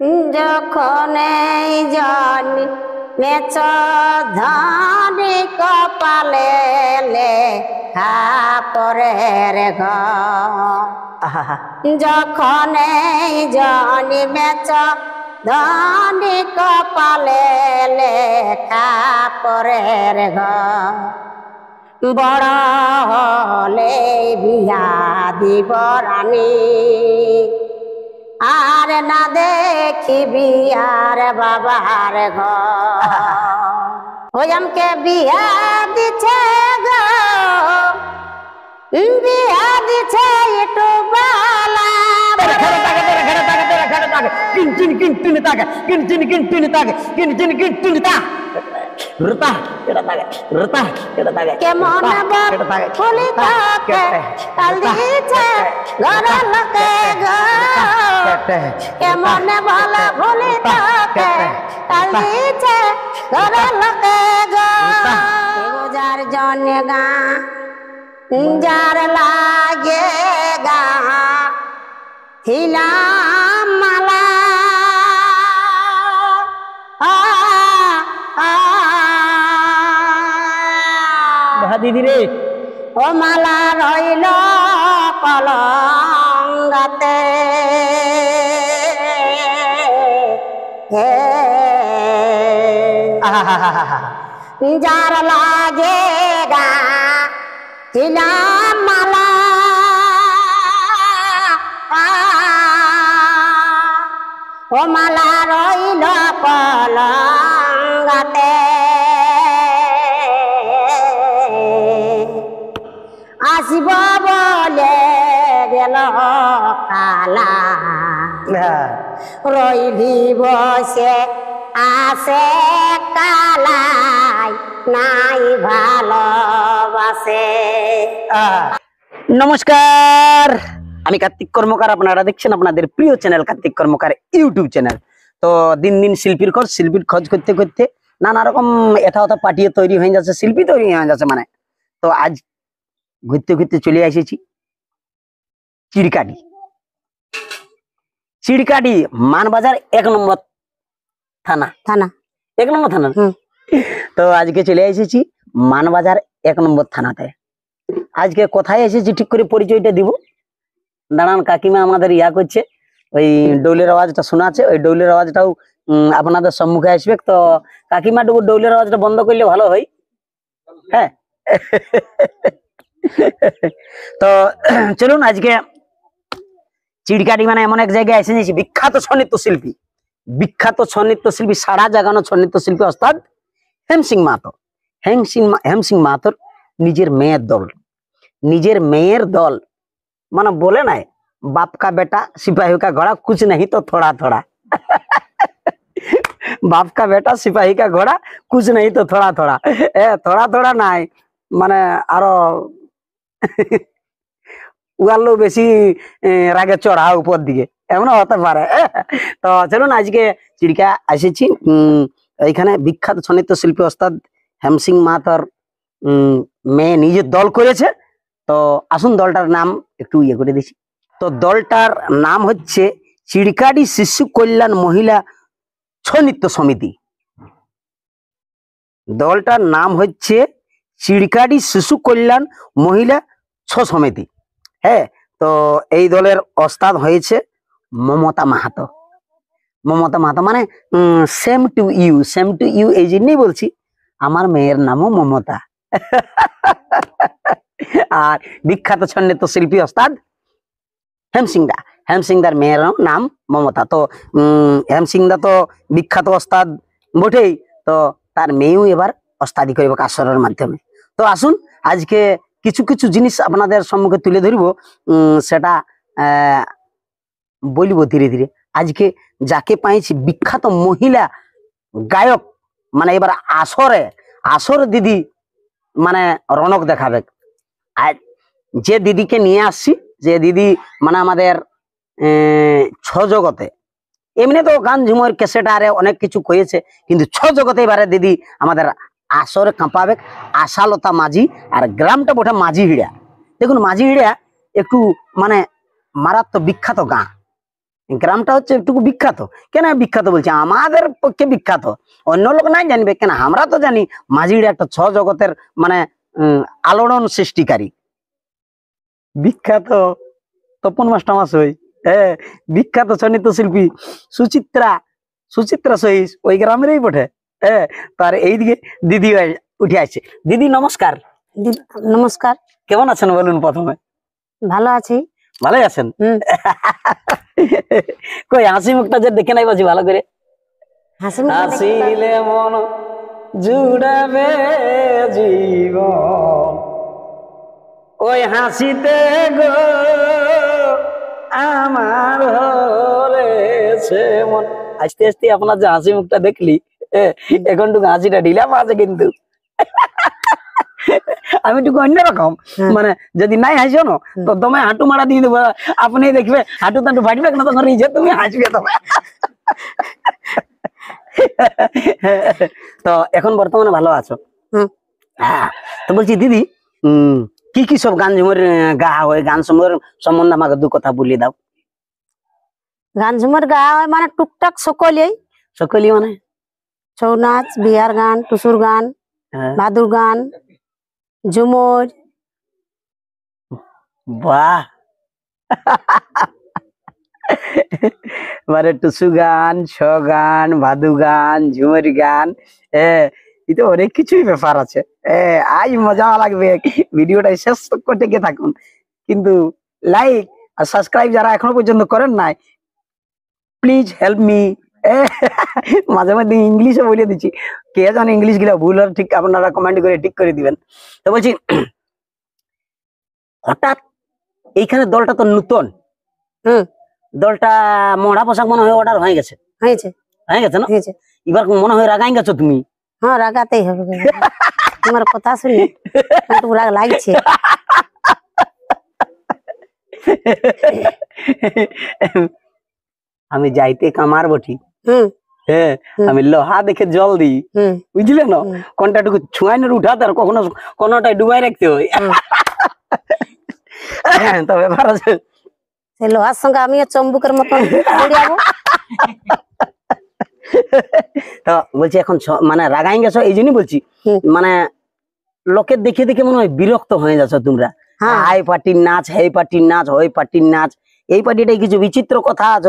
যখন এই জন্মেছ ধনী কপালে লেখা পরের ঘর। যখন এই জন্মেছ ধনী কপালে লেখা পরের ঘর। বড় হলে বিয়া দিব রানী, আর না দেখিবি আর বাবার ঘর। ওই আমকে বিয়া দিছে গো, বিয়া দিছে একটু বালা। কেমন ফুলি থাকে কাল দিছে ঘর লোকে গো, কেমন বলা ফুলি থাকে কাল দিছে ঘর লোকে গো। যার জন্য গা যার লাগে গা ছিলাম মালা, দিদি রে ও মালা রইল কলঙ্গাতে। যার লাগে গা ছিলাম মালা, ও মালা রইল কলঙ্গাতে। আসিব বলে গেল কালা, রইলি বসে আসে কালাই নাই ভালোবাসে। নমস্কার, আমি কার্তিক কর্মকার। আপনারা দেখছেন আপনাদের প্রিয় চ্যানেল কার্তিক কর্মকার ইউটিউব চ্যানেল। তো দিন দিন শিল্পীর খোঁজ করতে করতে নানা রকম এটা ওটা পাঠিয়ে তৈরি হয়ে যাচ্ছে, শিল্পী তৈরি হয়ে যাচ্ছে মানে। তো আজ ঘুরতে ঘুরতে চলে এসেছি চিড়কাটি। চিড়কাটি মানবাজার 1 নম্বর থানা। 1 নম্বর থানা। তো আজকে চলে এসেছি মানবাজার 1 নম্বর থানাতে। আজকে কোথায় এসেছি ঠিক করে পরিচয়টা দিব। দাঁড়ান, কাকিমা আমাদের ইয়া করছে, ওই ডৌলের আওয়াজটা শোনা আছে, ওই ডৌলের আওয়াজটাও আপনাদের সম্মুখে আসবে। তো কাকিমা ডৌলের আওয়াজটা বন্ধ করলে ভালো হয়। হ্যাঁ, তো চলুন আজকে চিড়কাটি মানে এমন এক জায়গায় এসে গেছি, বিখ্যাত ছন্নিত্য শিল্পী সারা জাগানো ছন্নিত্য শিল্পী ওস্তাদ হেমসিং মাহাতো। হেমসিং মাহাতোর নিজের মেয়ের দল মানে বলে নাই, বাপ কা বেটা সিপাही का घोड़ा कुछ नहीं तो थोड़ा थोड़ा। বাপ কা বেটা সিপাही का घोड़ा कुछ नहीं तो थोड़ा थोड़ा। थोड़ा थोड़ा নাই মানে আরো উগালো বেশি রাগে চড়া উপর দিকে, এমন হতে পারে। তো চলুন আজকে চিড়কা এসেছি এইখানে বিখ্যাত ছন্নিত্য শিল্পী ওস্তাদ হেমসিং মাহাতোর মেয়ে নিজের দল করেছে। তো আসুন দলটার নাম একটু ইয়ে করে দিছি। তো দলটার নাম হচ্ছে চিড়কাটি শিশু কল্যাণ মহিলা ছন্নিত্য সমিতি। দলটার নাম হচ্ছে চিড়কাটি শিশু কল্যাণ মহিলা সমিতি। হ্যাঁ, তো এই দলের ওস্তাদ হয়েছে মমতা মাহাতো। মানে সেম টু ইউ এই জন্যই বলছি, আমার মেয়ের নামও মমতা। আর বিখ্যাত ছন্নিত্য শিল্পী ওস্তাদ হেমসিংদার মেয়ের নাম মমতা। তো হেমসিংদা তো বিখ্যাত ওস্তাদ বটেই, তো তার মেয়েও এবার ওস্তাদি করবে কাসরের মাধ্যমে। তো আসুন আজকে কিছু কিছু জিনিস আপনাদের সম্মুখে তুলে ধরবো, সেটা বলবো ধীরে ধীরে। আজকে যাকে পাইছি বিখ্যাত মহিলা গায়ক, মানে এবার আসরে দিদি মানে রনক দেখাবে। আর যে দিদিকে নিয়ে আসছি, যে দিদি মানে আমাদের জগতে এমনি তো গান ঝুমর ক্যাসেট আরে অনেক কিছু করেছে, কিন্তু জগতে এবারে দিদি আমাদের আসরে কাঁপাবে। আশালতা মাঝি, আর গ্রামটা বটে মাঝিহিড়া। দেখুন মাঝিহিড়া একটু মানে মারাত্মক বিখ্যাত গাঁ, গ্রামটা হচ্ছে একটু বিখ্যাত। কেন বিখ্যাত বলছি, আমাদের পক্ষে বিখ্যাত, অন্য লোক নাই জানবে কেন, আমরা তো জানি মাঝির একটা ছ জগতের মানে আলোড়ন সৃষ্টিকারী বিখ্যাত তপন মাস্টার মাসই, হ্যাঁ বিখ্যাত সঙ্গীত শিল্পী সুচিত্রা, সুচিত্রা সহিস ওই গ্রামেরই বটে। হ্যাঁ, তার এইদিকে দিদি উঠে আসছে। দিদি নমস্কার। নমস্কার। কেমন আছেন বলুন প্রথমে? ভালো আছি। ভালোই আছেন? হুম। কই হাসি মুখটা যে দেখে নাই বাজি ভালো করে। হাসি মুখে দেখতে হাসিলে মন জুড়াবে জীবন, ওই হাসিতে গো আমার হরেছে মন। আস্তে আস্তে আপনার যে হাসি মুখটা দেখলি, এখন টুকু হাসিটা ঢিলা আছে কিন্তু আমি একটু অন্যরকম, মানে যদি নাই হাসো না তো তোমায় হাঁটু মারা দিয়ে দেবো, আপনি দেখবে হাঁটু টাটু ফাটবে না, তখন নিজে তুমি হাসবে তোমায়। তো এখন বর্তমানে ভালো আছো? হ্যাঁ। তো বলছি দিদি, কি কি সব গান ঝুমুর গা হয়, গান সমূহের সম্বন্ধে আমাকে দু কথা বলে দাও। গান ঝুমার গা হয় মানে টুকটাক সকলেই। সকলই মানে ছৌ নাচ, বিহার গান, টুসুর গান, হ্যাঁ। ভাদুর গান, ঝুমুর। বাহ, মানে টুসু গান, ছ গান, ভাদু গান, ঝুমুর গান, এটা অনেক কিছুই ব্যাপার আছে। আজ মজা লাগবে, ভিডিওটা শেষ করতে গিয়ে থাকুন, কিন্তু লাইক আর সাবস্ক্রাইব যারা এখনো পর্যন্ত করেন নাই, প্লিজ হেল্প মি। মাঝে মাঝে ইংলিশে বলে দিচ্ছি, কে জানে ইংলিশ গুলো ভুল আর ঠিক আপনারা কমেন্ট করে ঠিক করে দিবেন। তো বলছি হঠাৎ এইখানে দলটা তো নতুন, দলটা মহড়া পোশাক মনে হয় অর্ডার হয়ে গেছে, হয়েছে হয়ে গেছে না? হয়েছে। এবার মনে হয় রাগাই গেছো তুমি। হ্যাঁ, রাগাতেই হবে। তোমার কথা শুনি একটু রাগ লাগছে। আমি যাইতে কামার বটি, হুম হ্যাঁ আমি লোহা দেখে জল দিই, হুম বুঝলে না? কোনটাটুকু ছুঁয়ানোর উঠাতে আর কখনো কোনোটাই ডুবাই রাখতে হয়। তো ব্যাপার আছে, সেই লোহার সঙ্গে আমিও চম্বুকের মতন দৌড়াবো। তো বলছি এখন মানে রাগাই গেছো এই জন্যই বলছি, মানে লোকের দেখে দেখে মনে হয় বিরক্ত হয়ে যাচ্ছ তোমরা। হাই পার্টির নাচ, হেই পার্টির নাচ, ওই পার্টির নাচ, এই পার্টিটাই কিছু বিচিত্র কথা আছে,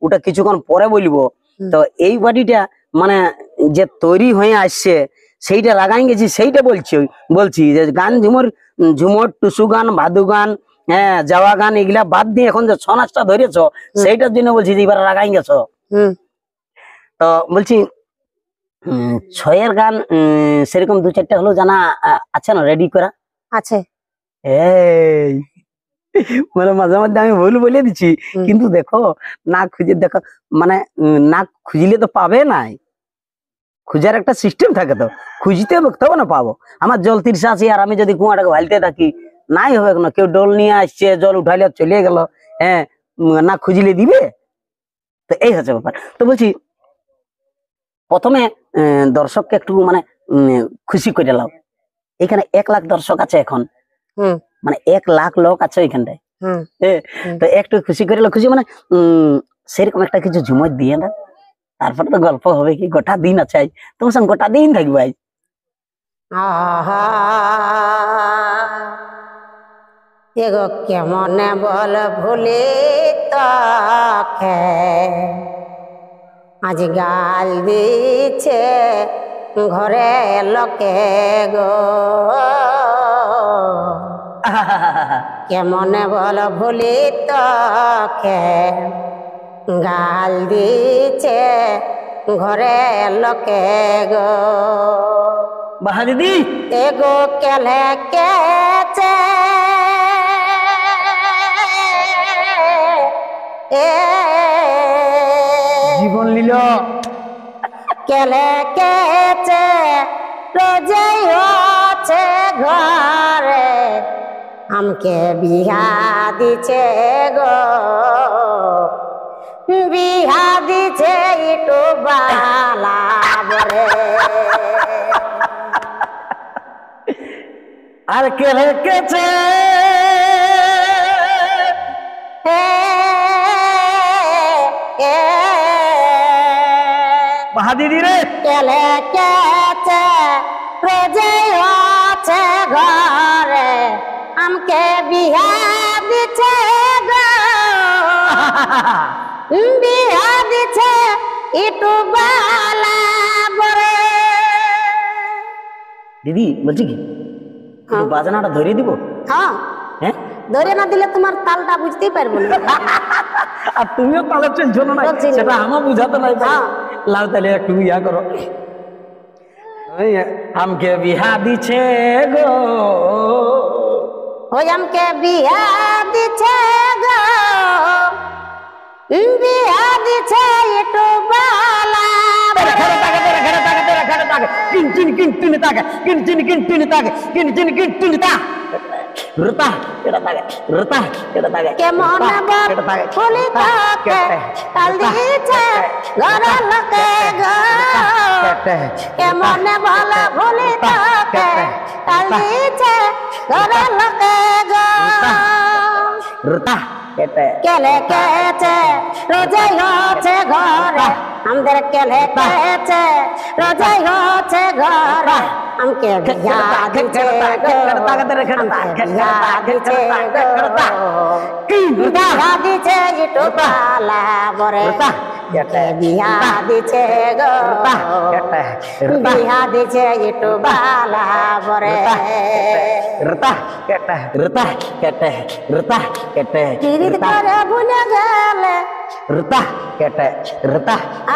ওটা কিছুক্ষণ পরে বলবো। তো এই পার্টিটা মানে যে তৈরি হয়ে আসছে সেইটা রাগাই গেছি, সেইটা বলছি যে গান ঝুমুর, ঝুমুর টুসু গান, ভাদু গান, হ্যাঁ যাওয়া গান, এগুলা বাদ দিয়ে এখন যে ছৌ নাচটা ধরেছ সেইটার জন্য বলছি যে এবার রাগাই গেছো। তো বলছি ছয়ের গান সেরকম দু চারটা হলো জানা আছে না, রেডি করা আছে? এই মানে মাঝে মধ্যে আমি ভুল বলে দিচ্ছি, কিন্তু দেখো না খুঁজে দেখো, মানে না খুঁজলে তো পাবে নাই, খুঁজার একটা সিস্টেম থাকে, তো খুঁজতে হবে তবে না পাবো। আমার জল তিরসা আছে আর আমি যদি কুয়াটাকে ভালতে থাকি নাই হবে না, কেউ ডোল নিয়ে আসছে জল উঠাইলে চলে গেল, হ্যাঁ না খুঁজলে দিবে। তো এই হচ্ছে ব্যাপার। তো বলছি প্রথমে দর্শককে একটু মানে খুশি করে লাও। এখানে 1 লাখ দর্শক আছে এখন, মানে 1 লাখ লোক আছে এখানটায়, তো একটু খুশি করে লাও। খুশি মানে সেরকম একটা কিছু ঝুমর দিয়ে না, তারপরে তো গল্প হবে কি, গোটা দিন আছে আজ তোমার সঙ্গে, গোটা দিন থাকবো আজ। এগো কেমনে বল ভুলে তাকে, আজ গাল দিচ্ছে ঘরে লোকে গো, কেমনে বল ভুলি তাকে, গাল দিচ্ছে ঘরে লোকে গো। বাহা দিদি এগো কেলে কেছে জীবন লীল কেলে কেছে রোজই হচ্ছে ঘরে, আমকে বিহা দিছে গো, বিহা দিছে একটু বালা বলে। আর কে রেখেছে বাহা দিদি রে কেলে কেছে রোজে আছে ঘরে আমকে বিয়া দিছে গো বিয়া দিছে ইটু বালা বরে। দিদি বলছি কি একটু বাজনাটা ধরিয়ে দিব? হ্যাঁ হ্যাঁ ধরে না দিলে তোমার তালটা বুঝতেই পারবো না। আর তুমিও তাহলে টেনশন নাই, বলছি না। সেটা আমার বুঝাতে নাই। হ্যাঁ। লাও তাহলে একটু ইয়া করো। ওই আমকে বিহা দিছে গো ওই আমকে বিয়া দিছে গো বিয়া দিছে ইটু বালা কেমন ফুলি তাকে তাল দিছে ঘর লোকে গো কেমন ভালো ফুলি তাকে তাল দিছে ঘর লোকে গো কেলে কেছে রোজাই হচ্ছে ঘরে আমাদের কেলে কেছে রোজাই হচ্ছে ঘরে আমকে বিয়া দিছে গো বিয়া দিছে গো বিয়া দিছে ইটু বালা বরে বিয়া দিছে গো বিয়া দিছে ইটু বালা বরে কিরিত করে ভুলে গেলে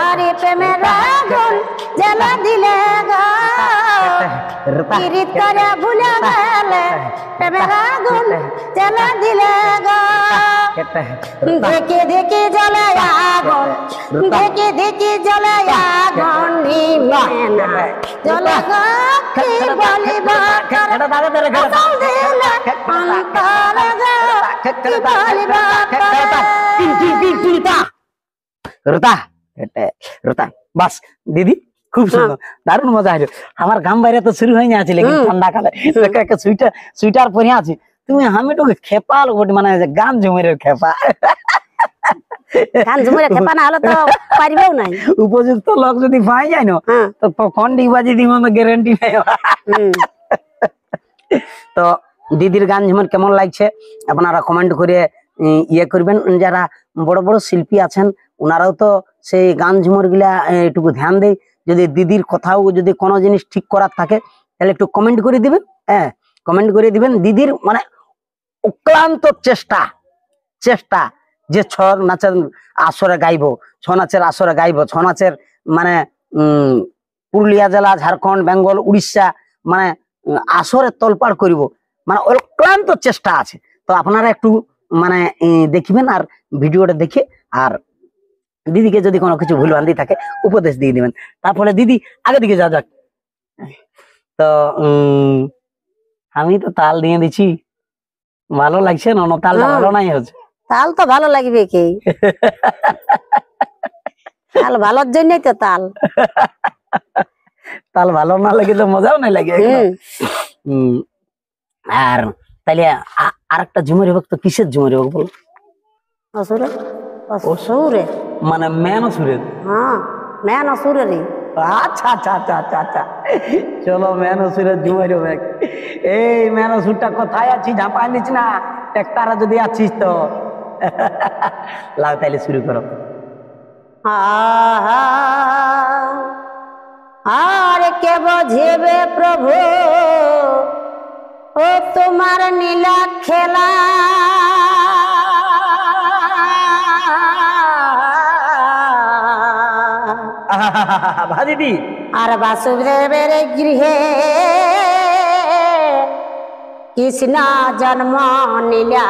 আরে প্রেমের আগুন জ্বালা দিলে গো কিরিত করে ভুলে গেলে প্রেমের আগুন জ্বালা দিলে গো দেখে দেখে জ্বলে আগুন দেখে দেখে জ্বলে আগুন নিমেনা জ্বলে গো কি বলিব আসল দিলে অন্তর গো কি বলিব বাস দিদি খুব সুন্দর দারুণ মজা হইলো। আমার গাম বাইরে তো শুরু হয়ে আছে লেকিন ঠান্ডা কালে একটা সুইটার পরে আছি তুমি আমি তো খেপা লোক মানে গান ঝুমের খেপা গান ঝুমুরে খেপা না হলে তো পারিবেও নাই। উপযুক্ত লোক যদি পাই যায় না তো ফোন ডিবাজি দিব গ্যারান্টি নাই। তো দিদির গান ঝুমের কেমন লাগছে আপনারা কমেন্ট করে ইয়ে করবেন। যারা বড় বড় শিল্পী আছেন ওনারাও তো সেই গান ঝুমর গুলা একটু ধ্যান দেয়। যদি দিদির কথাও যদি কোনো জিনিস ঠিক করার থাকে তাহলে একটু কমেন্ট করে দিবেন। হ্যাঁ কমেন্ট করে দিবেন। দিদির মানে অক্লান্ত চেষ্টা যে ছ নাচের আসরে গাইবো, ছ নাচের আসরে গাইবো, ছ নাচের মানে পুরুলিয়া জেলা, ঝাড়খণ্ড, বেঙ্গল, উড়িষ্যা মানে আসরে তোলপাড় করিব, মানে অক্লান্ত চেষ্টা আছে। তো আপনারা একটু মানে দেখবেন আর ভিডিওটা দেখে আর দিদিকে যদি কোনো কিছু ভুল ভ্রান্তি থাকে উপদেশ দিয়ে দিবেন। তারপরে দিদি আগে দিকে যা যাক। তো আমি তো তাল দিয়ে দিচ্ছি, ভালো লাগছে না? তালটা ভালো নাই হচ্ছে। তাল তো ভালো লাগবে কি, তাল ভালোর জন্যই তো তাল। তাল ভালো না লাগে তো মজাও নাই লাগে। আর তাইলে আরেকটা ঝুমুর হোক তো কিসের ঝুমুর হোক বল? অসুরে অসুরে মানে মেন অসুরের। হ্যাঁ মেন অসুরেরই। আচ্ছা আচ্ছা আচ্ছা আচ্ছা আচ্ছা চলো মেন অসুরের ঝুমুর হবে। এই মেন অসুরটা কোথায় আছিস? ঝাঁপাই দিচ্ছি না ট্রাক্টরে যদি আছিস তো লাও তাইলে শুরু করো। আর কে বুঝিবে প্রভু ও তোমার নীলা খেলা, দিদি আর বাসুদেবের গৃহে কৃষ্ণ জন্ম নিলা।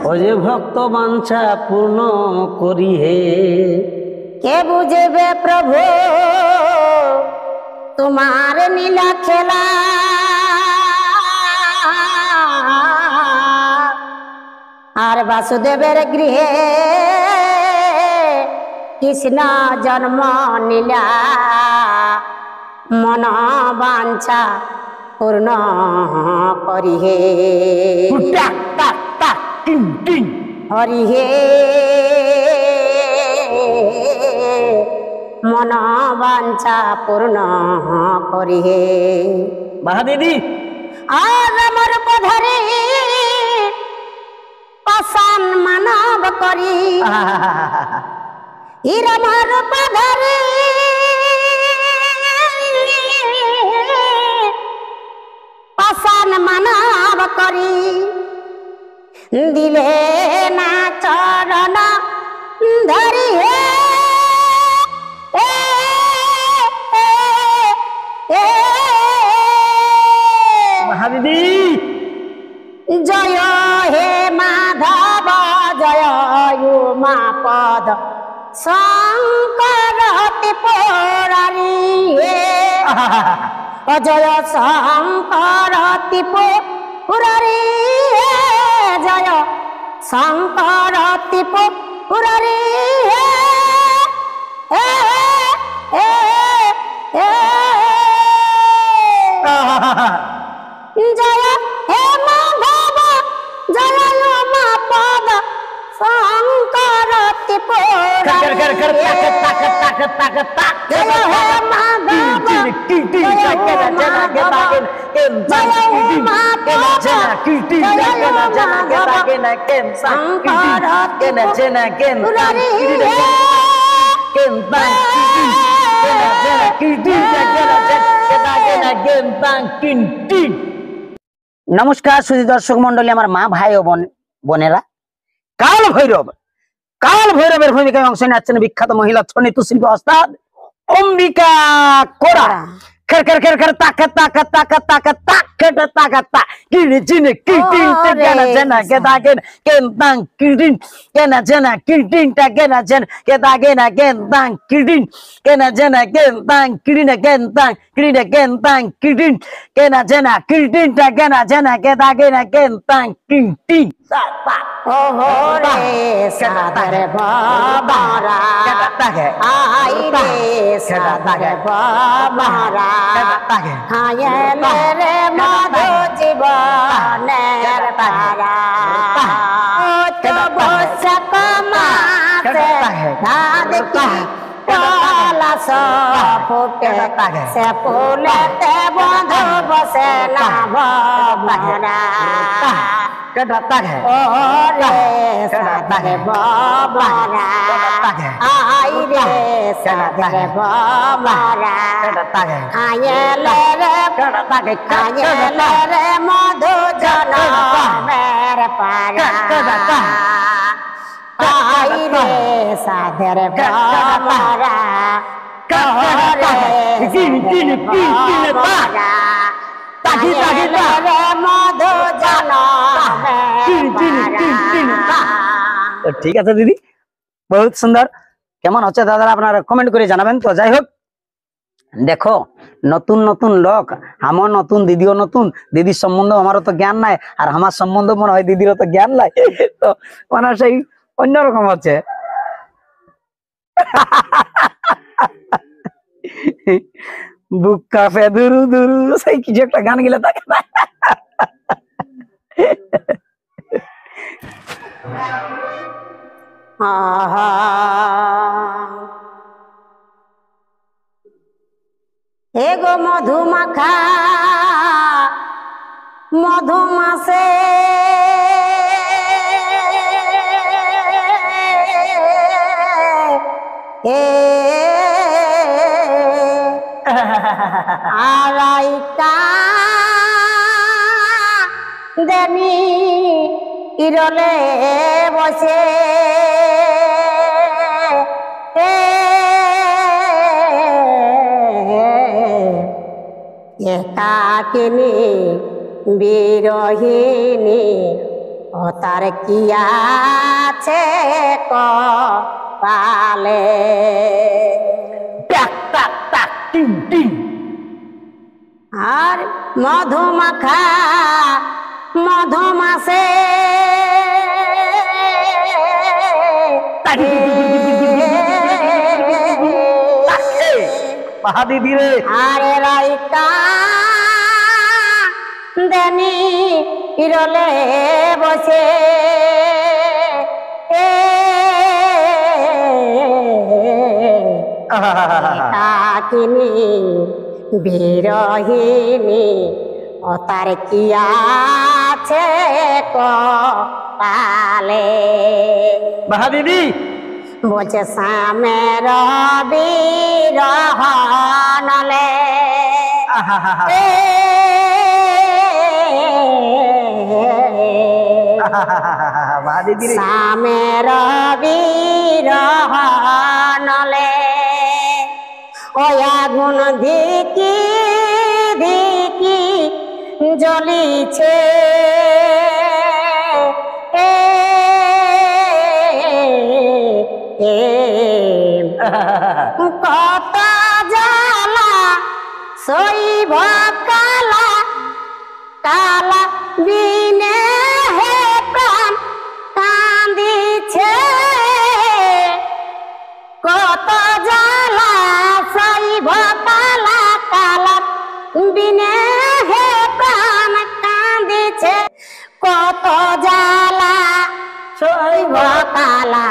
ও যে ভক্ত বাঞ্ছা পূর্ণ করি হে, কে বুঝবে প্রভু তোমার নীলা খেলা, আর বাসুদেবের গৃহে কৃষ্ণ জন্ম নিলা। মন বাঞ্ছা পূর্ণ করি হে। হরি হে মন বাঞ্ছা পূর্ণ করি হে। বাহ দিদি। আর আমার পধরে পাষাণ মানব করি, আমার পধরে পাষাণ মানব করি, দিলে না চরণ ধরি হে। দিদি জয় হে মাধব জয় উমা পদ শঙ্কর ত্রিপুরারি হে। জয় শঙ্কর ত্রিপুরারি হে, জয় শঙ্কর ত্রিপুরারি হে। জয় হে মাধব জয় উমা পদ শঙ্কর ত্রিপুরারি হে। জয় হে মাধব জয় উমা পদ জয় শঙ্কর ত্রিপুরারি হে। নমস্কার সুধী দর্শক মন্ডলী, আমার মা ভাই ও বোনেরা, কাল ভৈরবের ভূমিকায় অংশ নিচ্ছেন বিখ্যাত মহিলা ছন্নিত শিল্পী ওস্তাদ অম্বিকা কোরা। খের খের খের খের তাক তাক তাক তাক তাক খেট তাক তা কিনি চিনি কিটিং কেনা জেনা কেদা কেন কেন তাং কিটিং কেনা জেনা কিটিং টা কেনা জেন কেদা কেনা কেন তাং কিটিং কেনা জেনা কেন তাং কিটিং কেন তাং কিটিং কেন তাং কিটিং কেনা জেনা কিটিং টা কেনা জেনা কেদা কেনা কেন তাং কিটিং সা তা ও রে সাধর বাবারা আই রে সাধর বাবারা হায় রে মধু জীবনের তারা। তো বসক মাসে ধাদ কি পলাশ ফুটে সে ফুলেতে বধু বসে না ভরা। ও রে সাধর বাবারা আই রে সাধর বাবারা আয়েলে রে মধু জনমের পারা। আই রে সাধর বাবারা ঠিক আছে দিদি, বহুত সুন্দর। কেমন হচ্ছে দাদা আপনারা কমেন্ট করে জানাবেন। তো যাই হোক, দেখো নতুন নতুন লোক, আমার নতুন, দিদিও নতুন। দিদির সম্বন্ধে আমারও তো জ্ঞান নাই, আর আমার সম্বন্ধে মনে হয় দিদিরও তো জ্ঞান নাই। তো মানে সেই অন্যরকম হচ্ছে। বুক কাফে দুরু দুরু সেই কিছু একটা গান গেলে থাকে না। হে গো মধুমাখা মধুমাসে আরাইকা দেনি ইরলে বসে একাকিনী বিরহিনী ও তার কি আছে কপালে। আর মধুমাখা মধুমাসে দিদি রে আরে রাইকা দেনি ইরলে বসে একাকিনী বিরহিনী ও তার কি আছে কপালে। বাহ দিদি বলছে সামের বিরহ নলে বাহ দিদি রে সামের বিরহ নলে ওই আগুন ধিকি ধিকি জ্বলিছে কত জ্বালা সইব কালা কালা বিনে হে প্রাণ কান্দিছে কত জ্বালা সইব কালা কালা বিনে হে প্রাণ কান্দিছে কত জ্বালা সইব কালা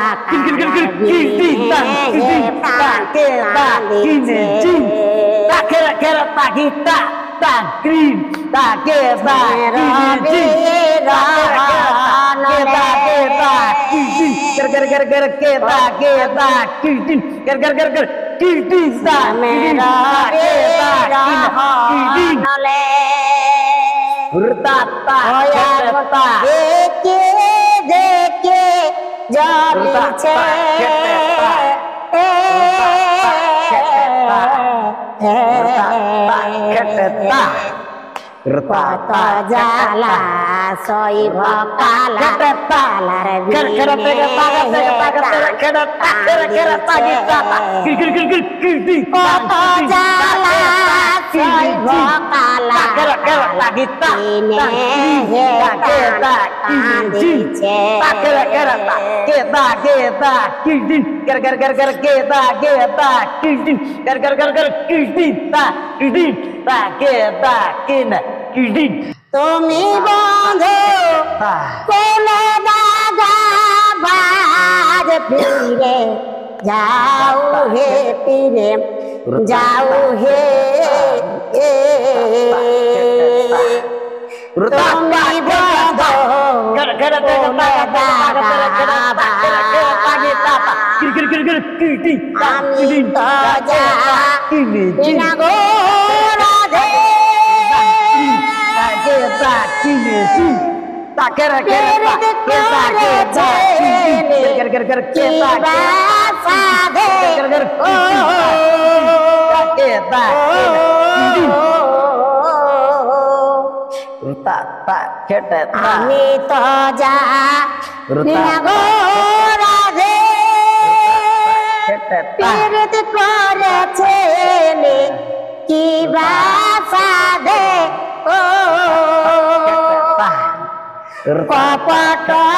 দেখে দেখে জ্বলিছে কত জ্বালা সইব কালা কালার কত জ্বালা সইব কালা কান্দিছে তুমি বন্ধু কোলে দাগা বাজ ফিরে যাও হে ফিরে যাও হে তুমি বন্ধু কোলে দাগা আমি তো যা গো রাধে আমি তো যা গো রাধে পীড়িত করেছে কি বাসাধে ও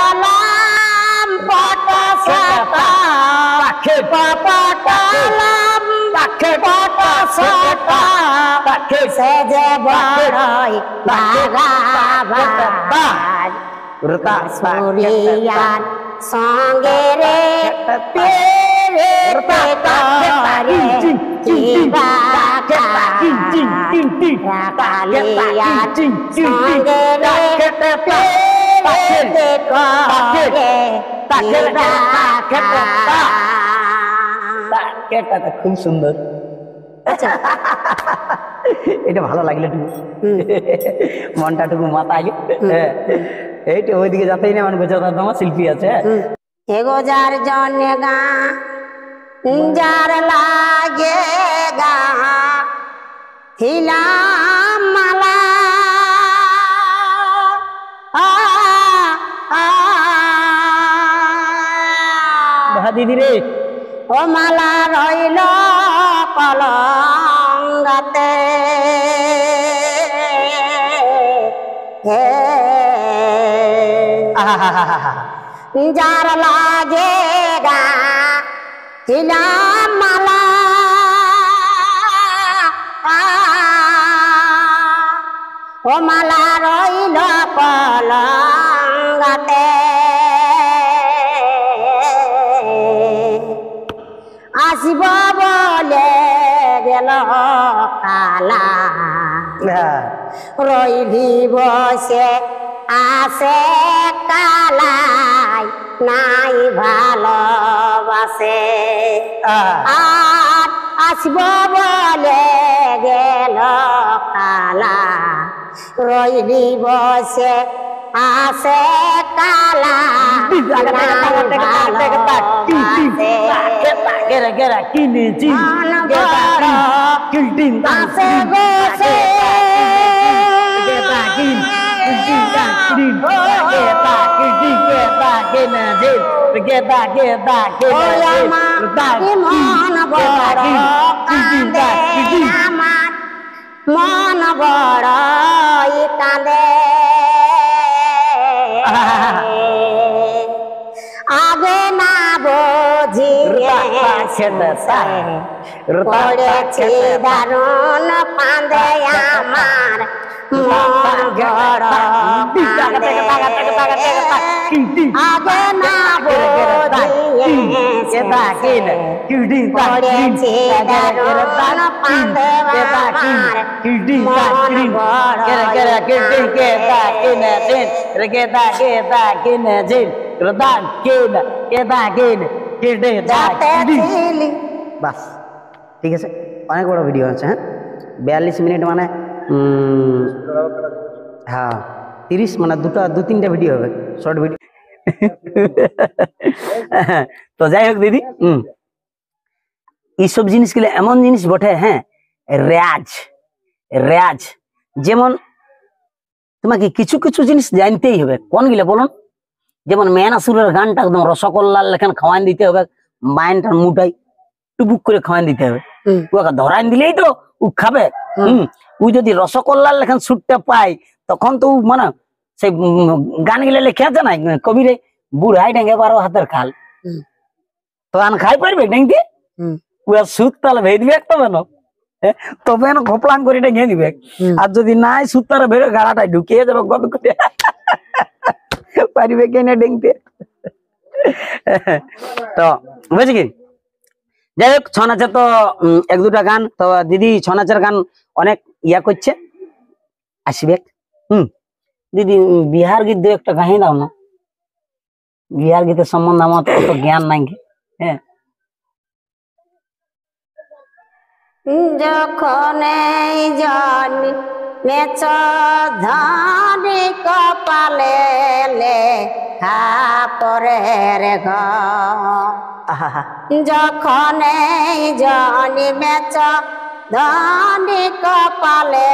কপটলাম পট সাতা কপটলাম পট সাতা সেজে বড়ই বাগাবাজ সুরিয়ান সঙ্গে রে পেরে করে কি কালিয়ান সঙ্গে রে পেরে করে কেটাটা খুব সুন্দর। এটা ভালো লাগলে একটু মনটা টুকু মাথায় এইটা ওইদিকে যাতেই না মানে তোমার শিল্পী আছে এগো যার জন্য গা যার লাগে গা হিলাম মালা দিদি রে ও মালা রইল কলঙ্গাতে যার লাগে গা হিলাম মালা ও মালা রইল কলঙ্গাতে আসিব বল গেল কালা হ্যাঁ রইলি বসে আসে কালাই নাই ভালোবাসে আর আসব বলে গেল কালা রইলি বসে আসে কালা মন বড় কাঁদে আগে না বুঝিয়েছে দারুণ কাঁদে আমার মন বড় কাঁদে আগে না বুঝিয়েছে পড়েছে দারুণ কাঁদে আমার মন বড় বাস ঠিক আছে অনেক বড় ভিডিও আছে হ্যাঁ 42 মিনিট মানে হ্যাঁ 30 মানে দু তিনটা ভিডিও হবে শর্ট ভিডিও তো যাই হোক দিদি এইসব জিনিসগুলো এমন জিনিস বটে হ্যাঁ রেয়াজ যেমন তোমাকে কিছু কিছু জিনিস জানতেই হবে কোনগুলো বলুন যেমন মেনাসুরের গানটা একদম রসগোল্লার লেখান খাওয়ান দিতে হবে মাইনটার মুটাই টুবুক করে খাওয়ান দিতে হবে ওকে ধরান দিলেই তো ও খাবে ও যদি রসগোল্লার লেখান সুরটা পায় তখন তো মানে সেই গানগুলো লেখা আছে না কবিরে বুড়াই ডেঙ্গে 12 হাতের খাল তখন খাই পারবে ডেঙ্গে সুদ তাহলে ভেয়ে দিবে তবে না তবে ঘপলাং করে ডেঙ্গে দিবে আর যদি নাই সুদ তারা ভেবে গাড়াটাই ঢুকিয়ে যাবে গদ করে পারিবে কেনে ডেঙ্গতে তো বুঝছি কি যাই হোক ছৌ নাচের তো এক দুটা গান তো দিদি ছৌ নাচের গান অনেক ইয়া করছে আসবে দিদি বিহার গীত দু একটা গাহি দাও না বিহার গীতের সম্বন্ধে আমার তো জ্ঞান নাই হ্যাঁ যখন জানি মেচ ধানি কপালে লেখা পরের ঘর যখন জানি মেচ ধানি কপালে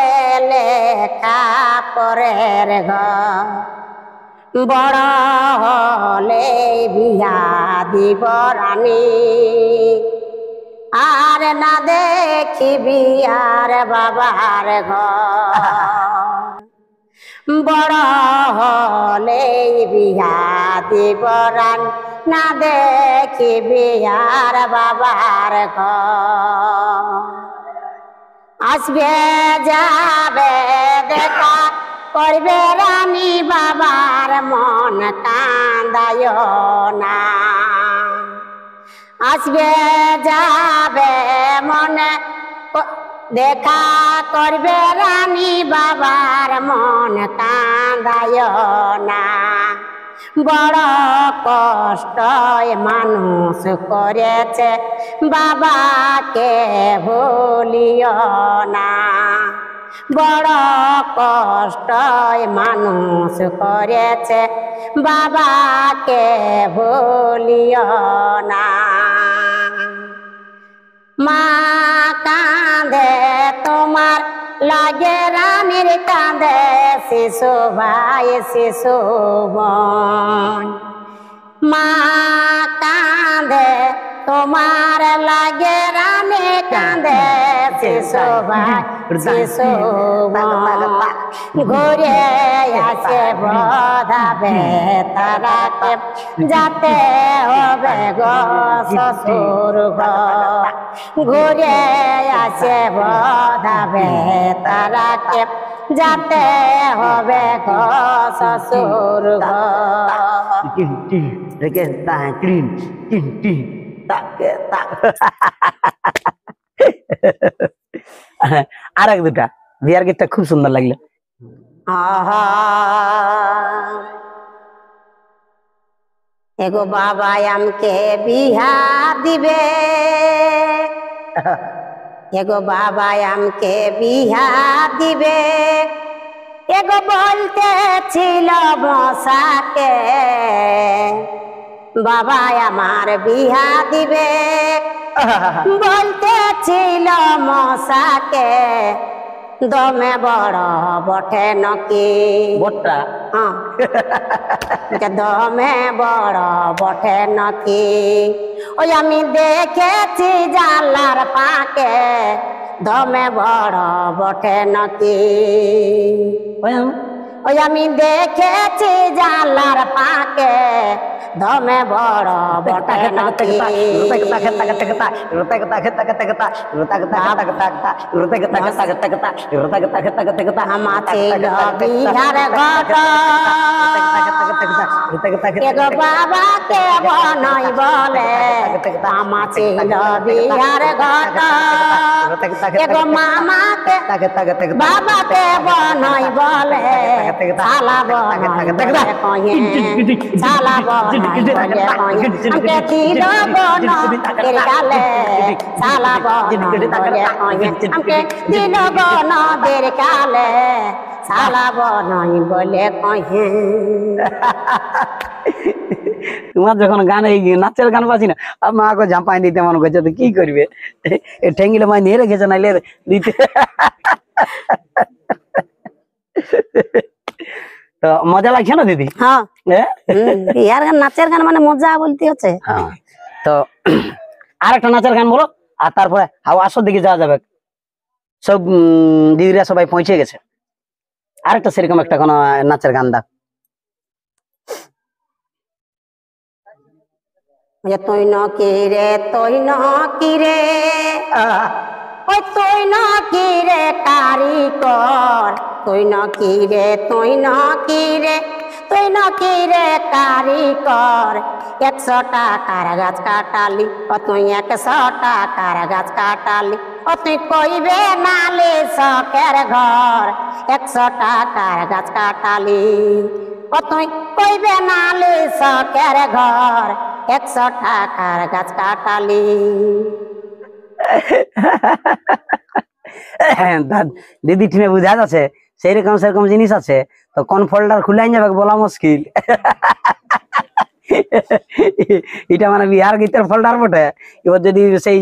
লেখা পরের ঘর বড় হলে বিয়া দিব রানী আর না দেখিবি আর বাবার ঘর বড় হলে বিয়া দিব রানী না দেখিবি আর বাবার ঘর আসবে যাবে দেখা করবে রানী বাবার মন কান্দায় না আসবে যাবে মনে দেখা করবে রানী বাবার মন কান্দায় না বড় কষ্ট মানুষ করেছে বাবাকে ভুলিও না বড় কষ্ট মানুষ করেছে বাবাকে ভুলিও না মা কাঁদে তোমার লাগে রানীর কাঁদে শিশু ভাই শিশু বোন মা কাঁদে তোমার লাগে রানী কাঁদে শিশু ভাই শিশু বোন ঘুরে আসে বোধাবে তারাকে যাতে হবে গো শ্বশুর ঘর ঘুরে আসে বোধাবে তারাকে যাতে হবে গো শ্বশুর ঘর আর এক দুটা বিয়ার গীতটা খুব সুন্দর লাগলো। আহা এগো বাবা আমকে বিহা দিবে, এগো বাবা আমকে বিহা দিবে, এগো বলতে ছিল মশাকে বাবা আমার বিহা দিবে, বলতে ছিল মশাকে দমে বড় বটে নকি বটটা দমে বড় বটে নকি। ওই আমি দেখেছি জানলার পাকে দমে বড় বটে নকি। ওই আমি দেখেছি জানলার পাকে দমে বড় বটে নকি। আমার ছিল বিহার ঘট এগো বাবাকে বনই বলে, আমার ছিল বিহার ঘট এগো মামাকে বাবাকে বনই বলে, শালা বনই বলে কয়ে, শালা বনই বলে কয়ে, আমকে দিল গন এর গালে, শালা বনই বলে কয়ে, আমকে দিল গন দের গালে, শালা বনই বলে কয়ে। তোমার যখন গান এই নাচের গান বাজি না মাকে ঝাঁপাই দিতে মনে করছে তো কি করবে, ঠেঙ্গিলে মাই নিয়ে রেখেছে নাইলে দিতে। তো মজা লাগছে না দিদি? হ্যাঁ ইয়ার গান নাচের গান মানে মজা বলতে হচ্ছে। হ্যাঁ তো আর একটা নাচের গান বলো, আর তারপরে আসর দিকে যাওয়া যাবে। সব দিদিরা সবাই পৌঁছে গেছে, আরেকটা সেরকম একটা কোন নাচের গান দাও। তুই ন কি রে, তুই ন কি রে, ওই তুই ন কি রে কারিকর, তুই ন কি রে, তুই ন কি রে, তুই ন কি রে কারিকর, 100 টাকার গাছ কাটালি, ও তুই 100 টাকার গাছ কাটালি, ও তুই কইবে নালে শখের ঘর, 100 টাকার গাছ কাটালি, ও তুই কইবে নালে শখের ঘর, 100 টাকার গাছ কাটালি। দিদি ঠিনে বুঝা যাচ্ছে সেইরকম সেরকম জিনিস আছে, তো কোন ফোল্ডার খুলাই যাবে বলা মুশকিল। এটা মানে বিহার গীতের ফোল্ডার বটে, এবার যদি সেই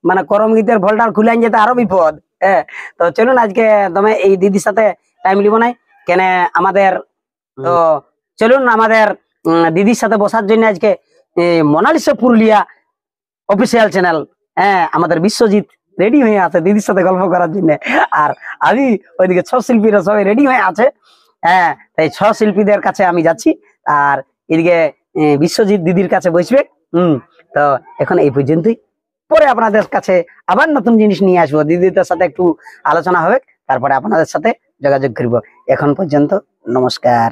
মানে করম গীতের ফোল্ডার খুলাই যেতে আরো বিপদ। হ্যাঁ তো চলুন আজকে তুমি এই দিদির সাথে টাইম লিব নাই কেন আমাদের, তো চলুন আমাদের দিদির সাথে বসার জন্য আজকে মোনালিসা পুরুলিয়া অফিসিয়াল চ্যানেল, হ্যাঁ আমাদের বিশ্বজিৎ রেডি হয়ে আছে দিদির সাথে গল্প করার জন্য, আর আমি ওইদিকে 6 শিল্পীরা সবাই রেডি হয়ে আছে। হ্যাঁ তাই 6 শিল্পীদের কাছে আমি যাচ্ছি, আর এদিকে বিশ্বজিৎ দিদির কাছে বসবে। তো এখন এই পর্যন্তই, পরে আপনাদের কাছে আবার নতুন জিনিস নিয়ে আসবো, দিদিদের সাথে একটু আলোচনা হবে, তারপরে আপনাদের সাথে যোগাযোগ করব। এখন পর্যন্ত নমস্কার।